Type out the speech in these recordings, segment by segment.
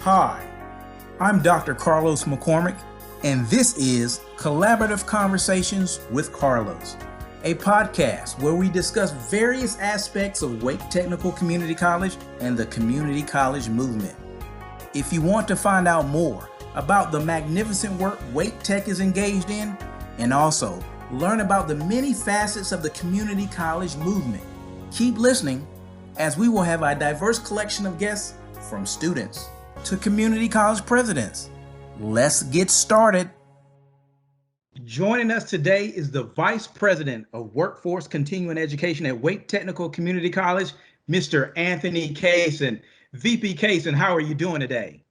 Hi, I'm Dr. Carlos McCormick, and this is Collaborative Conversations with Carlos, a podcast where we discuss various aspects of Wake Technical Community College and the community college movement. If you want to find out more about the magnificent work Wake Tech is engaged in, and also learn about the many facets of the community college movement, keep listening as we will have a diverse collection of guests from students to community college presidents. Let's get started. Joining us today is the Vice President of Workforce Continuing Education at Wake Technical Community College, Mr. Anthony Caison. VP Caison, how are you doing today?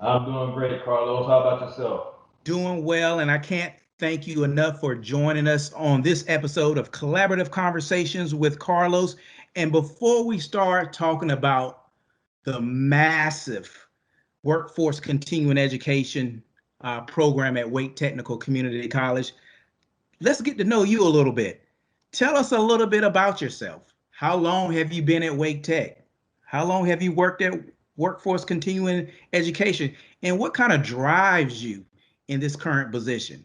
I'm doing great, Carlos. How about yourself? Doing well, and I can't thank you enough for joining us on this episode of Collaborative Conversations with Carlos. And before we start talking about the massive Workforce Continuing Education program at Wake Technical Community College, let's get to know you a little bit. Tell us a little bit about yourself. How long have you been at Wake Tech? How long have you worked at Workforce Continuing Education? And what kind of drives you in this current position?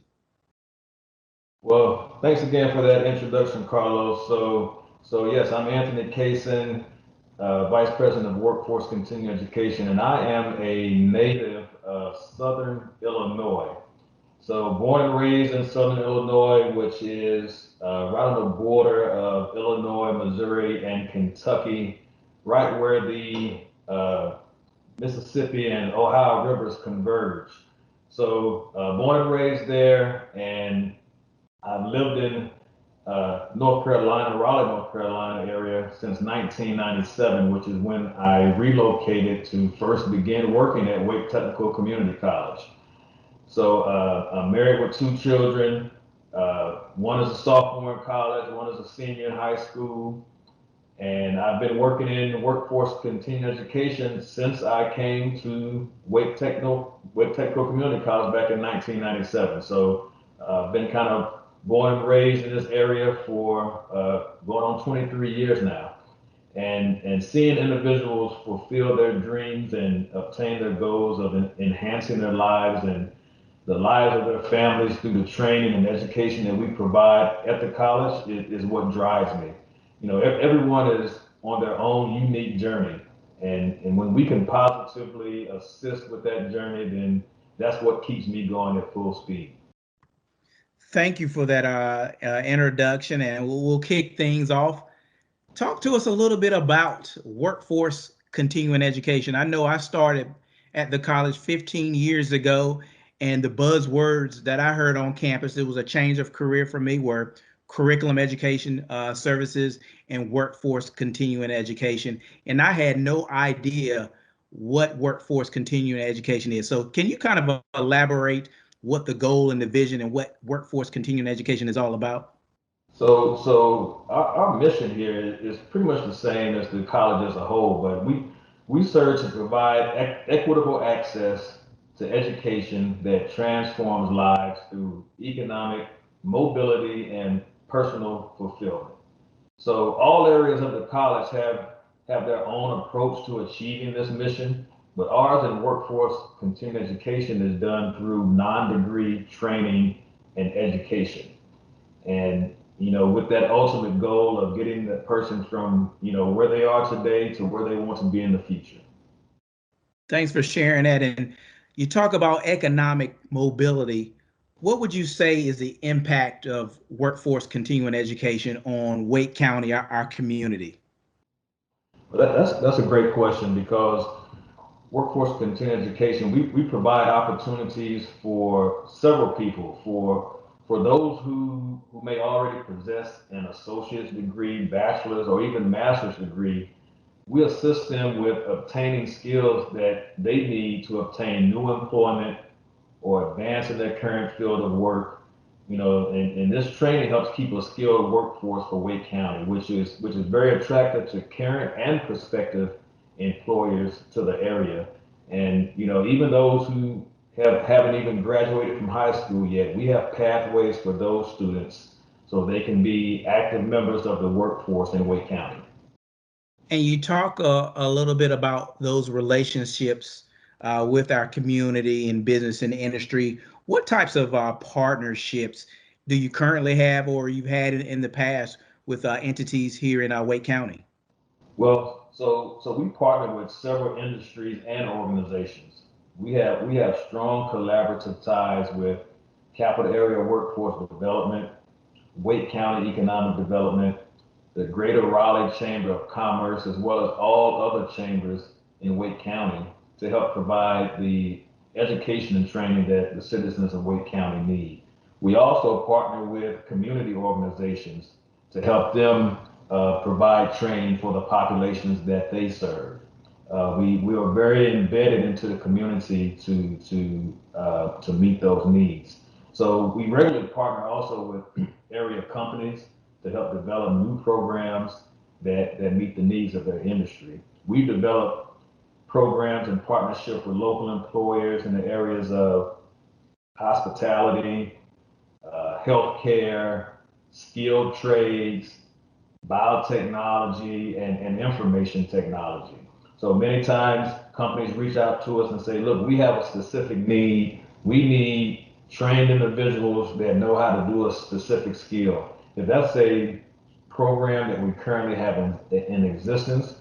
Well, thanks again for that introduction, Carlos. So yes, I'm Anthony Caison, Vice President of Workforce Continuing Education, and I am a native of Southern Illinois. So born and raised in Southern Illinois, which is right on the border of Illinois, Missouri, and Kentucky, right where the Mississippi and Ohio rivers converge. So born and raised there, and I've lived in North Carolina, Raleigh, North Carolina area since 1997, which is when I relocated to first begin working at Wake Technical Community College. So I'm married with two children. One is a sophomore in college, one is a senior in high school. And I've been working in workforce continuing education since I came to Wake Technical Community College back in 1997. So I've been kind of born and raised in this area for going on 23 years now. And seeing individuals fulfill their dreams and obtain their goals of enhancing their lives and the lives of their families through the training and education that we provide at the college is what drives me. You know, everyone is on their own unique journey. And when we can positively assist with that journey, then that's what keeps me going at full speed. Thank you for that introduction, and we'll kick things off. Talk to us a little bit about workforce continuing education. I know I started at the college 15 years ago, and the buzzwords that I heard on campus, it was a change of career for me, were curriculum education services and workforce continuing education. And I had no idea what workforce continuing education is. So can you kind of elaborate what the goal and the vision and what workforce continuing education is all about? So our mission here is pretty much the same as the college as a whole, but we serve to provide equitable access to education that transforms lives through economic mobility and personal fulfillment. So all areas of the college have their own approach to achieving this mission, but ours in workforce continuing education is done through non-degree training and education. And with that ultimate goal of getting the person from, where they are today to where they want to be in the future. Thanks for sharing that. And you talk about economic mobility. What would you say is the impact of workforce continuing education on Wake County, our community? Well, that's a great question, because workforce continuing education, we provide opportunities for several people, for those who may already possess an associate's degree, bachelor's, or even master's degree. We assist them with obtaining skills that they need to obtain new employment or advance in their current field of work. And this training helps keep a skilled workforce for Wake County, which is very attractive to current and prospective employers to the area. And even those who haven't even graduated from high school yet, we have pathways for those students so they can be active members of the workforce in Wake County. And you talk a little bit about those relationships with our community and business and industry. What types of partnerships do you currently have or you've had in the past with entities here in Wake County? Well, so we partner with several industries and organizations. We have strong collaborative ties with Capital Area Workforce Development, Wake County Economic Development, the Greater Raleigh Chamber of Commerce, as well as all other chambers in Wake County to help provide the education and training that the citizens of Wake County need. We also partner with community organizations to help them provide training for the populations that they serve. We are very embedded into the community to meet those needs. So we regularly partner also with area companies to help develop new programs that meet the needs of their industry. We develop programs in partnership with local employers in the areas of hospitality, healthcare, skilled trades, biotechnology, and information technology. So many times companies reach out to us and say, look, we have a specific need. We need trained individuals that know how to do a specific skill. If that's a program that we currently have in existence,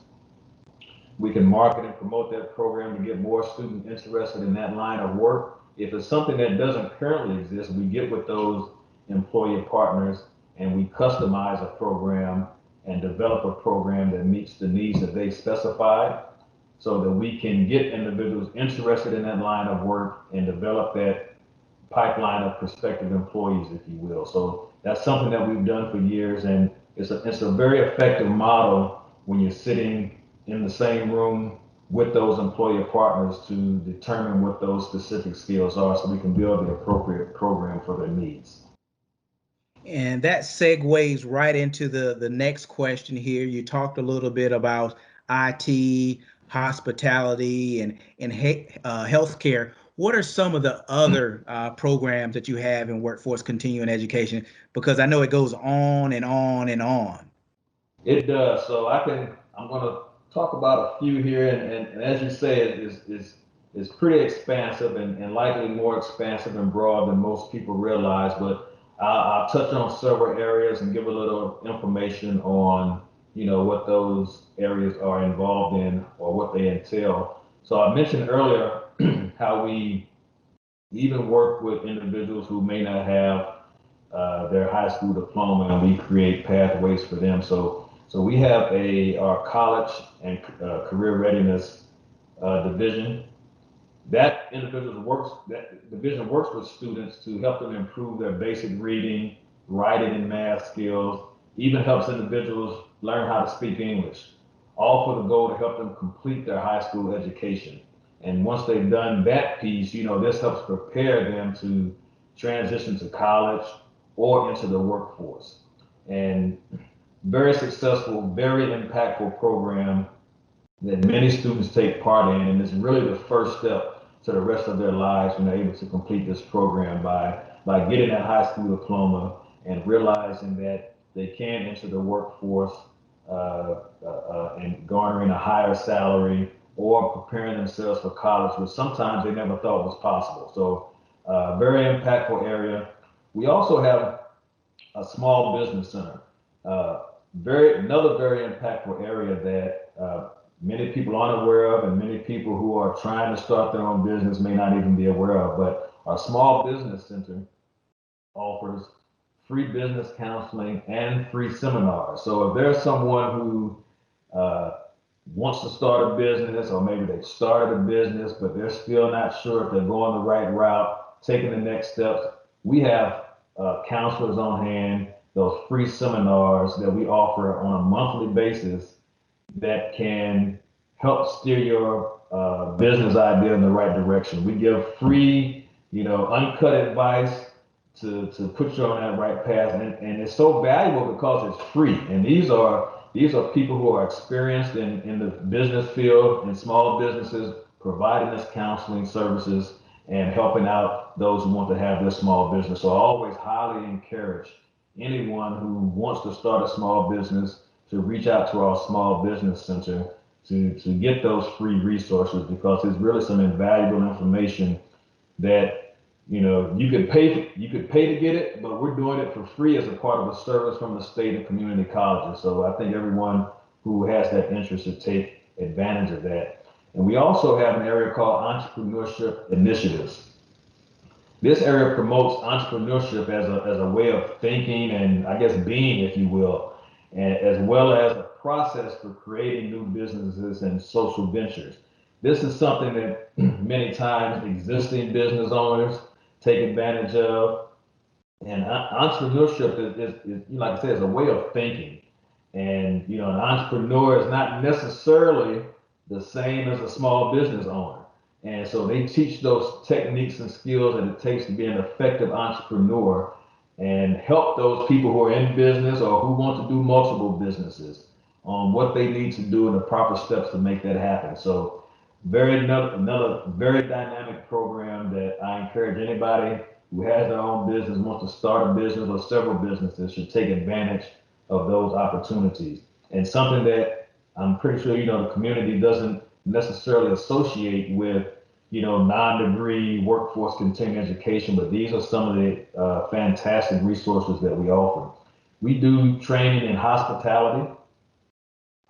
we can market and promote that program to get more students interested in that line of work. If it's something that doesn't currently exist, we get with those employer partners and we customize a program and develop a program that meets the needs that they specified so that we can get individuals interested in that line of work and develop that pipeline of prospective employees, if you will. So that's something that we've done for years, and it's a very effective model when you're sitting in the same room with those employer partners to determine what those specific skills are so we can build the appropriate program for their needs. And that segues right into the next question here. You talked a little bit about IT, hospitality, and healthcare. What are some of the other programs that you have in workforce continuing education? Because I know it goes on and on and on. It does. So I'm going to talk about a few here, and as you say, it is pretty expansive and likely more expansive and broad than most people realize. But I'll touch on several areas and give a little information on, what those areas are involved in or what they entail. So I mentioned earlier how we even work with individuals who may not have their high school diploma, and we create pathways for them. So we have our college and career readiness division. That division works with students to help them improve their basic reading, writing, and math skills, even helps individuals learn how to speak English, all for the goal to help them complete their high school education. And once they've done that piece, this helps prepare them to transition to college or into the workforce. And very successful, very impactful program that many students take part in, and it's really the first step to the rest of their lives when they're able to complete this program by getting that high school diploma and realizing that they can enter the workforce and garnering a higher salary or preparing themselves for college, which sometimes they never thought was possible. So very impactful area. We also have a small business center. Another very impactful area that many people aren't aware of, and many people who are trying to start their own business may not even be aware of. But our small business center offers free business counseling and free seminars. So if there's someone who wants to start a business, or maybe they've started a business, but they're still not sure if they're going the right route, taking the next steps, we have counselors on hand, those free seminars that we offer on a monthly basis that can help steer your business idea in the right direction. We give free, uncut advice to put you on that right path, and it's so valuable because it's free. And these are people who are experienced in the business field, in small businesses, providing us counseling services and helping out those who want to have their small business. So I always highly encourage anyone who wants to start a small business to reach out to our small business center to get those free resources, because it's really some invaluable information that, you could pay to get it, but we're doing it for free as a part of a service from the state and community colleges. So I think everyone who has that interest should take advantage of that. And we also have an area called entrepreneurship initiatives. This area promotes entrepreneurship as a way of thinking and, I guess, being, if you will, and as well as a process for creating new businesses and social ventures. This is something that many times existing business owners take advantage of. And entrepreneurship is, like I said, is a way of thinking. And, an entrepreneur is not necessarily the same as a small business owner. And so they teach those techniques and skills that it takes to be an effective entrepreneur, and help those people who are in business or who want to do multiple businesses on what they need to do and the proper steps to make that happen. So another very dynamic program that I encourage anybody who has their own business, wants to start a business or several businesses, should take advantage of those opportunities. And something that I'm pretty sure, the community doesn't necessarily associate with, non-degree workforce continuing education, but these are some of the fantastic resources that we offer. We do training in hospitality.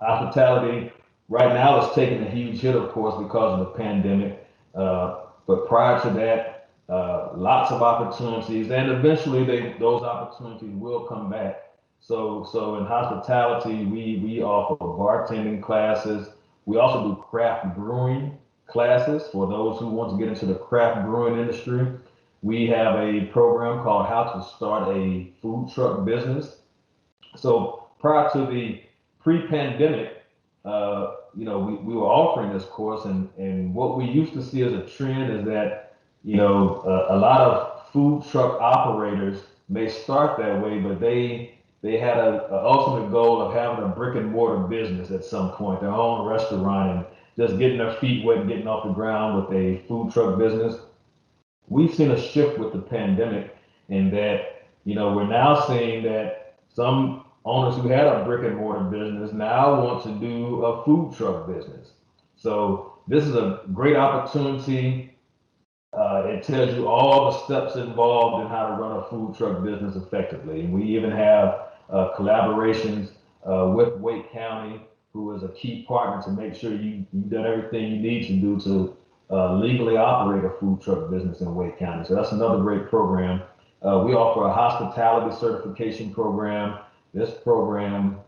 Hospitality right now is taking a huge hit, of course, because of the pandemic. But prior to that, lots of opportunities, and eventually those opportunities will come back. So in hospitality, we offer bartending classes. We also do craft brewing classes for those who want to get into the craft brewing industry. We have a program called How to Start a Food Truck Business. So prior to the pre-pandemic, we were offering this course, and what we used to see as a trend is that, a lot of food truck operators may start that way, but they had a ultimate goal of having a brick and mortar business at some point, their own restaurant, and just getting their feet wet and getting off the ground with a food truck business. We've seen a shift with the pandemic in that, we're now seeing that some owners who had a brick and mortar business now want to do a food truck business. So this is a great opportunity. It tells you all the steps involved in how to run a food truck business effectively. And we even have collaborations with Wake County, who is a key partner to make sure you've done everything you need to do to legally operate a food truck business in Wake County. So that's another great program. We offer a hospitality certification program. This program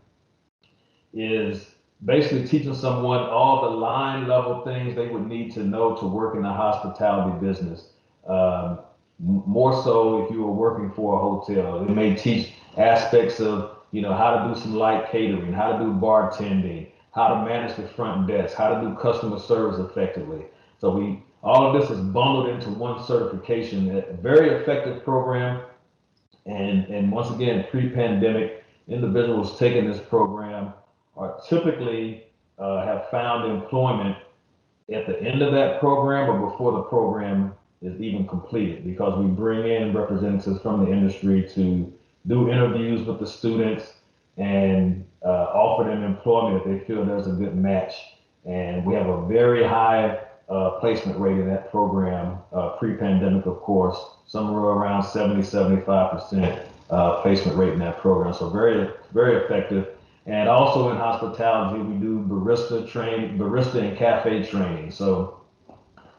is basically teaching someone all the line level things they would need to know to work in a hospitality business. More so if you were working for a hotel. It may teach aspects of, how to do some light catering, how to do bartending, how to manage the front desk, how to do customer service effectively. So all of this is bundled into one certification, a very effective program. And once again, pre-pandemic, individuals taking this program are typically have found employment at the end of that program or before the program is even completed, because we bring in representatives from the industry to do interviews with the students and offer them employment if they feel there's a good match. And we have a very high placement rate in that program, pre-pandemic, of course, somewhere around 70-75% placement rate in that program. So very, very effective. And also in hospitality, we do barista and cafe training. So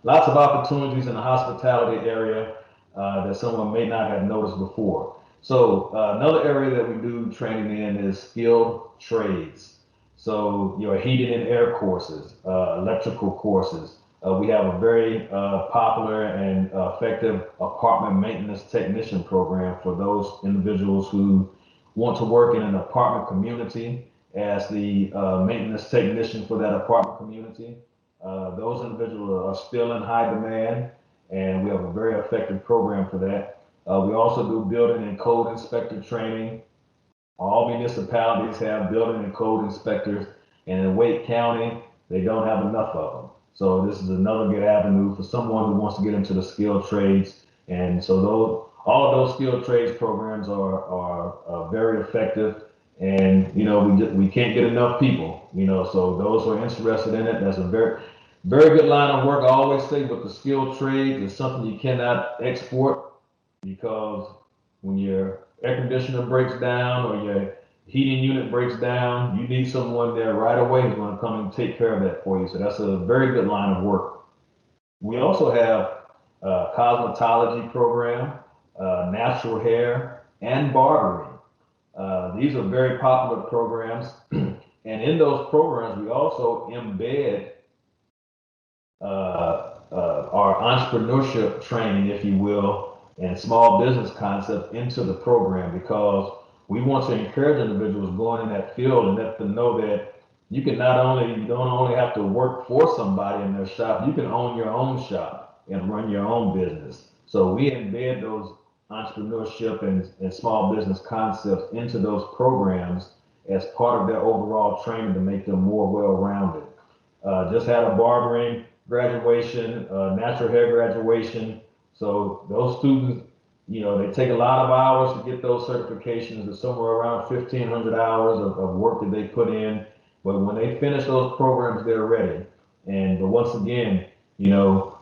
lots of opportunities in the hospitality area that someone may not have noticed before. So another area that we do training in is skilled trades. So your heating and air courses, electrical courses. We have a very popular and effective apartment maintenance technician program for those individuals who want to work in an apartment community as the maintenance technician for that apartment community. Those individuals are still in high demand, and we have a very effective program for that. We also do building and code inspector training. All municipalities have building and code inspectors, and in Wake County, they don't have enough of them. So this is another good avenue for someone who wants to get into the skilled trades. And so all of those skilled trades programs are very effective. And we can't get enough people. So those who are interested in it, that's a very good line of work. I always say, with the skilled trades, it's something you cannot export, because when your air conditioner breaks down or your heating unit breaks down, you need someone there right away who's going to come and take care of that for you. So that's a very good line of work. We also have cosmetology program, natural hair, and barbering. These are very popular programs, and in those programs, we also embed our entrepreneurship training, if you will, and small business concepts into the program, because we want to encourage individuals going in that field and let them know that you don't only have to work for somebody in their shop, you can own your own shop and run your own business. So we embed those entrepreneurship and small business concepts into those programs as part of their overall training to make them more well-rounded. Just had a barbering graduation, natural hair graduation. So those students, they take a lot of hours to get those certifications. It's somewhere around 1,500 hours of work that they put in. But when they finish those programs, they're ready. But once again,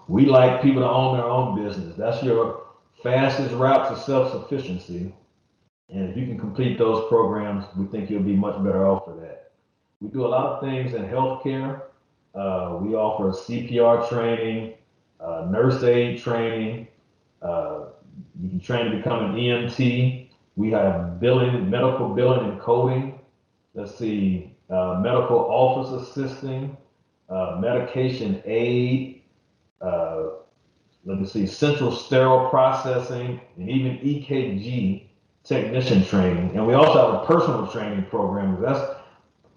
we like people to own their own business. That's your fastest route to self-sufficiency. And if you can complete those programs, we think you'll be much better off for that. We do a lot of things in healthcare. We offer CPR training, nurse aid training. Uh, you can train to become an EMT. We have medical billing and coding. Let's see, medical office assisting, medication aid. Uh, Let me see, central sterile processing, and even EKG technician training. And we also have a personal training program. That's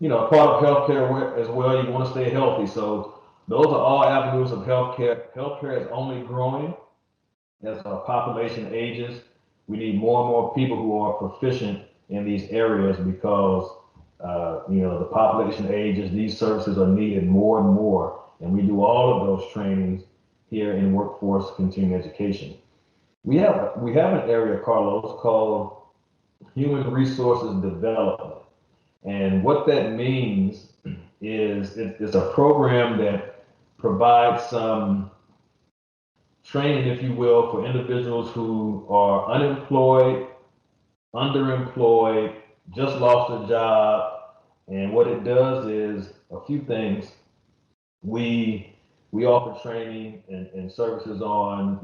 part of healthcare as well. You want to stay healthy. So those are all avenues of healthcare. Healthcare is only growing as our population ages. We need more and more people who are proficient in these areas, because the population ages. These services are needed more and more, and we do all of those trainings here in workforce continuing education. We have an area, Carlos, called human resources development. And what that means is it's a program that provides some training, if you will, for individuals who are unemployed, underemployed, just lost a job. And what it does is a few things. We offer training and services on,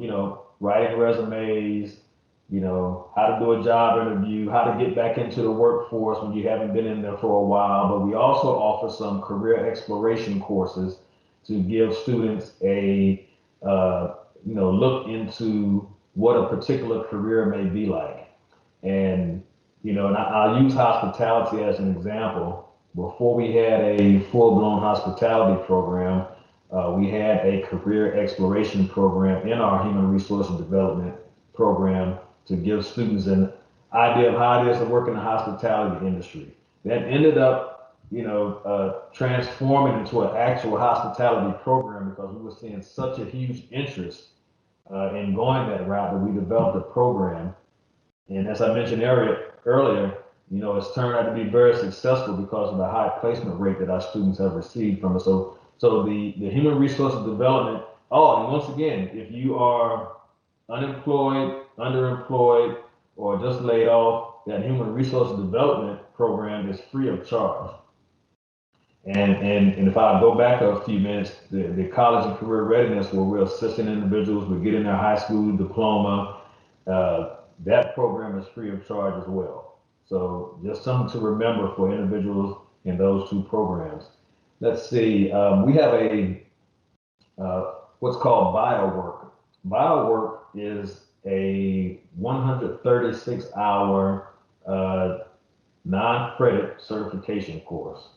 writing resumes, how to do a job interview, how to get back into the workforce when you haven't been in there for a while. But we also offer some career exploration courses to give students a, look into what a particular career may be like. And I'll use hospitality as an example. Before we had a full-blown hospitality program, we had a career exploration program in our human resource development program to give students an idea of how it is to work in the hospitality industry. That ended up, transforming into an actual hospitality program, because we were seeing such a huge interest in going that route, that we developed a program. And as I mentioned earlier, it's turned out to be very successful because of the high placement rate that our students have received from us. So the human resources development. Oh, and once again, if you are unemployed, underemployed, or just laid off, that human resources development program is free of charge. And if I go back a few minutes, the college and career readiness, where we're assisting individuals with getting their high school diploma, that program is free of charge as well. So just something to remember for individuals in those two programs. Let's see, we have what's called BioWork. BioWork is a 136-hour non-credit certification course.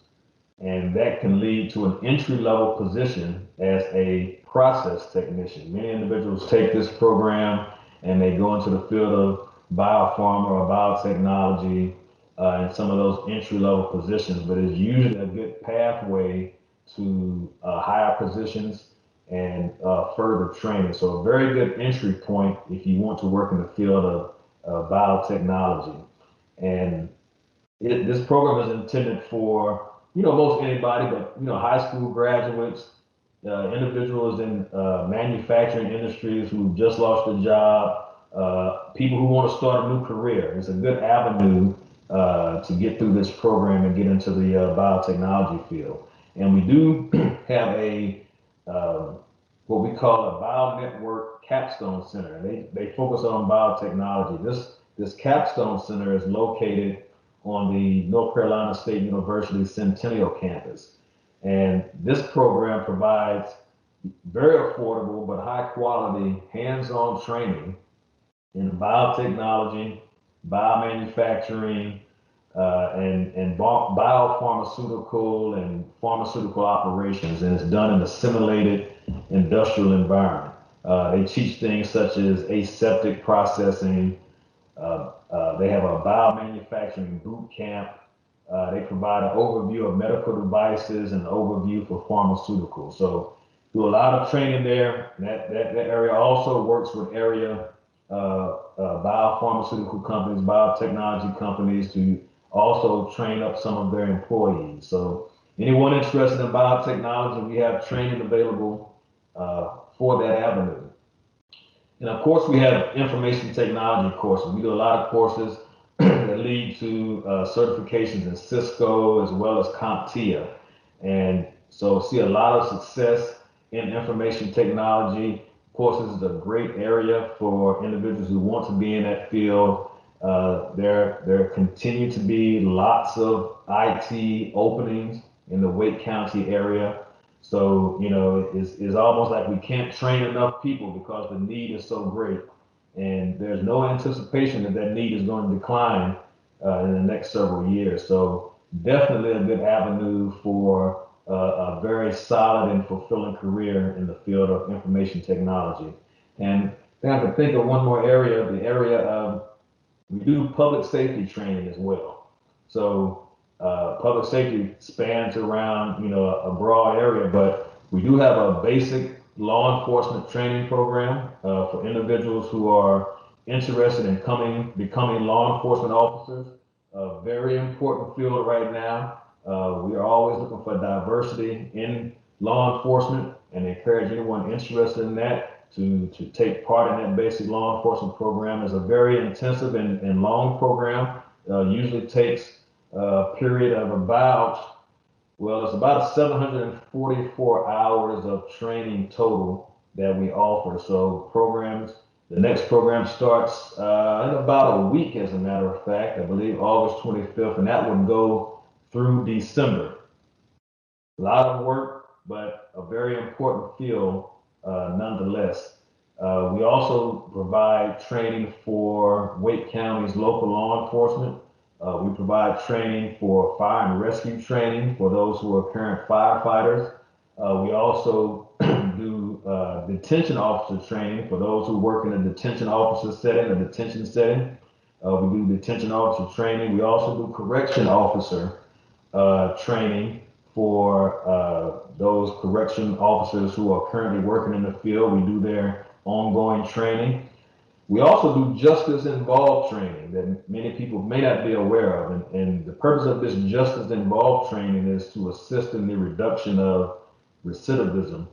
And that can lead to an entry-level position as a process technician. Many individuals take this program and they go into the field of biopharma or biotechnology, and some of those entry-level positions, but it's usually a good pathway to higher positions and further training. So a very good entry point if you want to work in the field of biotechnology. And This program is intended for, most anybody, but, high school graduates, individuals in manufacturing industries who just lost a job, people who want to start a new career. It's a good avenue to get through this program and get into the biotechnology field. And we do have what we call a BioNetwork Capstone Center. They focus on biotechnology. This Capstone Center is located on the North Carolina State University Centennial campus. And this program provides very affordable but high quality hands-on training in biotechnology, biomanufacturing, and biopharmaceutical and pharmaceutical operations, and it's done in a simulated industrial environment. They teach things such as aseptic processing. They have a biomanufacturing boot camp. They provide an overview of medical devices and an overview for pharmaceuticals. So do a lot of training there. That area also works with area biopharmaceutical companies, biotechnology companies to also train up some of their employees. So anyone interested in biotechnology, we have training available for that avenue. And of course, we have information technology courses. We do a lot of courses that lead to certifications in Cisco as well as CompTIA. And so see a lot of success in information technology. Of course, this is a great area for individuals who want to be in that field. There continue to be lots of IT openings in the Wake County area. So, it's almost like we can't train enough people because the need is so great. And there's no anticipation that need is going to decline in the next several years. So definitely a good avenue for a very solid and fulfilling career in the field of information technology. And I have to think of one more area, the area of, we do public safety training as well. So public safety spans around, a broad area, but we do have a basic law enforcement training program for individuals who are interested in becoming law enforcement officers. A very important field right now. We are always looking for diversity in law enforcement and encourage anyone interested in that to take part in that basic law enforcement program. It's a very intensive and long program. Usually takes a period of it's about 744 hours of training total that we offer. So the next program starts in about a week, as a matter of fact, I believe August 25th, and that would go through December. A lot of work, but a very important field nonetheless. We also provide training for Wake County's local law enforcement. We provide training for fire and rescue training for those who are current firefighters. We also do detention officer training for those who work in a detention officer setting, a detention setting. We do detention officer training. We also do correction officer training for those correction officers who are currently working in the field. We do their ongoing training. We also do justice involved training that many people may not be aware of. And the purpose of this justice involved training is to assist in the reduction of recidivism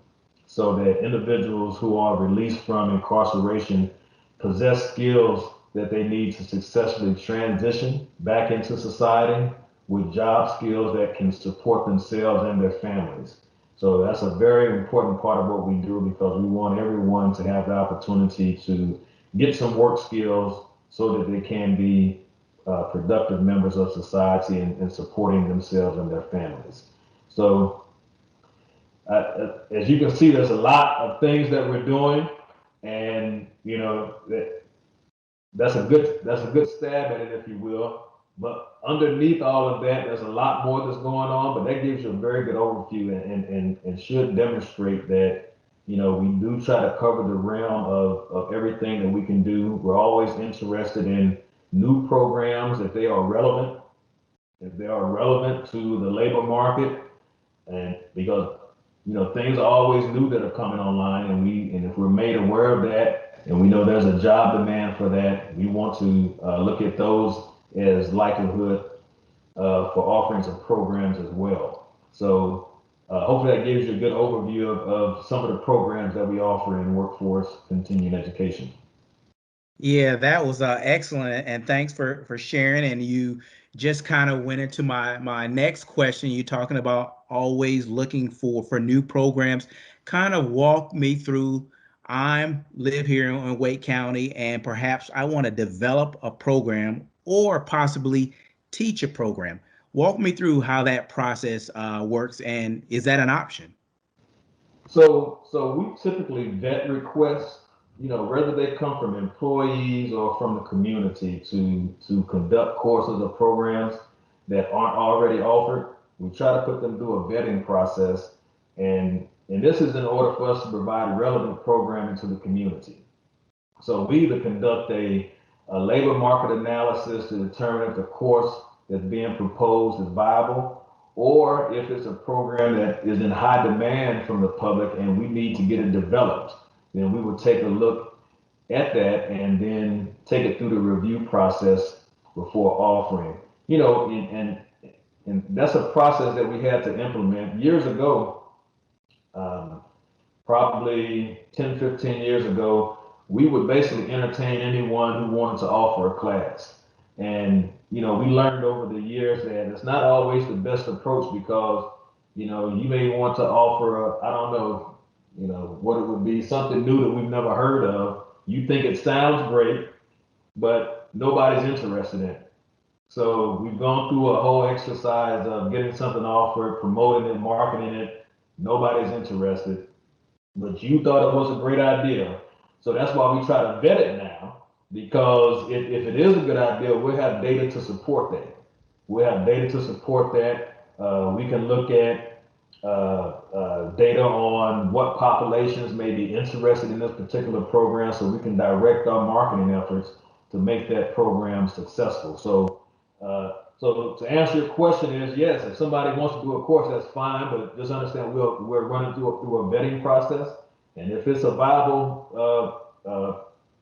so that individuals who are released from incarceration possess skills that they need to successfully transition back into society with job skills that can support themselves and their families. So that's a very important part of what we do because we want everyone to have the opportunity to get some work skills so that they can be productive members of society and supporting themselves and their families. So as you can see, there's a lot of things that we're doing, and that's a good stab at it, if you will. But underneath all of that, there's a lot more that's going on, but that gives you a very good overview and should demonstrate that we do try to cover the realm of everything that we can do. We're always interested in new programs if they are relevant to the labor market, and because things are always new that are coming online, and if we're made aware of that and we know there's a job demand for that, we want to look at those as likelihood for offerings of programs as well. So hopefully that gives you a good overview of some of the programs that we offer in workforce continuing education. Yeah, that was excellent, and thanks for sharing. And you just kind of went into my next question. You're talking about always looking for new programs. Kind of walk me through. I'm live here in Wake County, and perhaps I want to develop a program or possibly teach a program. Walk me through how that process works, and is that an option? So we typically vet requests, whether they come from employees or from the community to conduct courses or programs that aren't already offered. We try to put them through a vetting process, and this is in order for us to provide relevant programming to the community. So we either conduct a labor market analysis to determine if the course that's being proposed is viable, or if it's a program that is in high demand from the public and we need to get it developed, then we will take a look at that and then take it through the review process before offering. And that's a process that we had to implement years ago. Um, Probably 10, 15 years ago, we would basically entertain anyone who wanted to offer a class. And, we learned over the years that it's not always the best approach because, you may want to offer I don't know, what it would be, something new that we've never heard of. You think it sounds great, but nobody's interested in it. So we've gone through a whole exercise of getting something offered, promoting it, marketing it. Nobody's interested, but you thought it was a great idea. So that's why we try to vet it now, because if it is a good idea, we'll have data to support that. We'll have data to support that. We can look at data on what populations may be interested in this particular program so we can direct our marketing efforts to make that program successful. So to answer your question is yes, if somebody wants to do a course, that's fine, but just understand we're running through a vetting process, and if it's a viable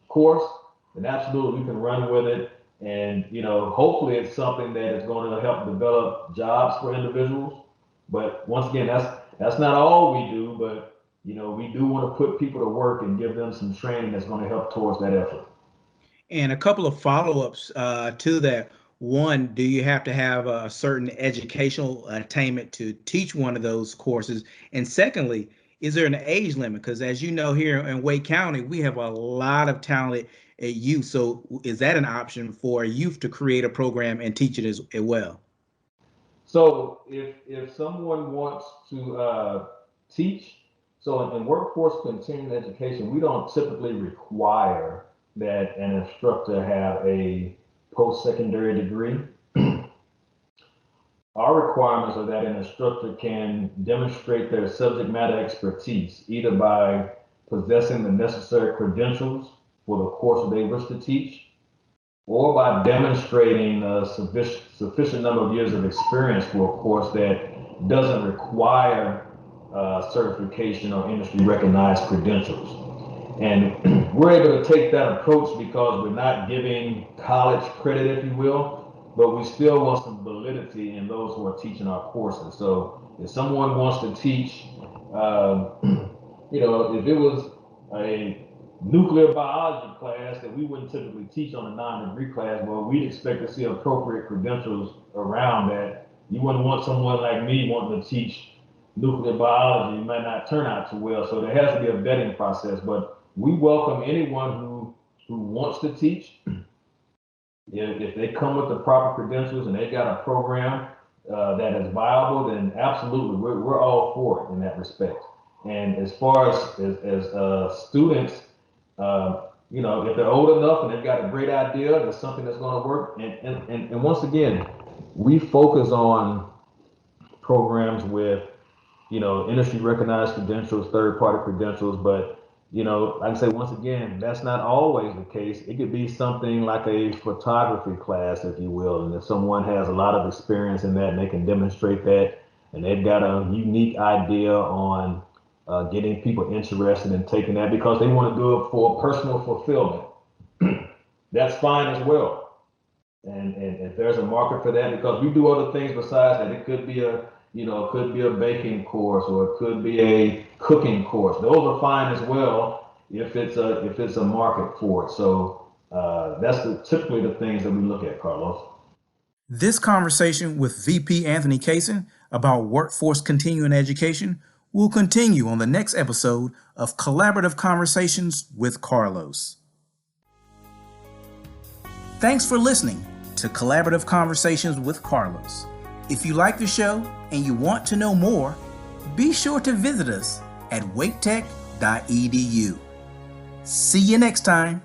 course, then absolutely we can run with it, and hopefully it's something that is going to help develop jobs for individuals. But once again, that's not all we do, but we do want to put people to work and give them some training that's going to help towards that effort. And a couple of follow-ups to that. One, do you have to have a certain educational attainment to teach one of those courses? And secondly, is there an age limit? Because as you know, here in Wake County, we have a lot of talented youth. So is that an option for youth to create a program and teach it as well? So if someone wants to teach, so in workforce continuing education, we don't typically require that an instructor have a post-secondary degree. Our requirements are that an instructor can demonstrate their subject matter expertise, either by possessing the necessary credentials for the course they wish to teach, or by demonstrating a sufficient number of years of experience for a course that doesn't require certification or industry recognized credentials. And we're able to take that approach because we're not giving college credit, if you will, but we still want some validity in those who are teaching our courses. So if someone wants to teach, if it was a nuclear biology class that we wouldn't typically teach on a non-degree class, well, we'd expect to see appropriate credentials around that. You wouldn't want someone like me wanting to teach nuclear biology. It might not turn out too well. So there has to be a vetting process, but we welcome anyone who wants to teach. If they come with the proper credentials and they got a program that is viable, then absolutely, we're all for it in that respect. And as far as students, if they're old enough and they've got a great idea, there's something that's going to work. And once again, we focus on programs with, industry recognized credentials, third party credentials. But, like I say, once again, that's not always the case. It could be something like a photography class, if you will. And if someone has a lot of experience in that and they can demonstrate that and they've got a unique idea on getting people interested in taking that because they want to do it for personal fulfillment, that's fine as well. And if there's a market for that, because we do other things besides that, it could be it could be a baking course, or it could be a cooking course. Those are fine as well if it's a market for it. So that's typically the things that we look at, Carlos. This conversation with VP Anthony Caison about workforce continuing education will continue on the next episode of Collaborative Conversations with Carlos. Thanks for listening to Collaborative Conversations with Carlos. If you like the show and you want to know more, be sure to visit us at waketech.edu. See you next time.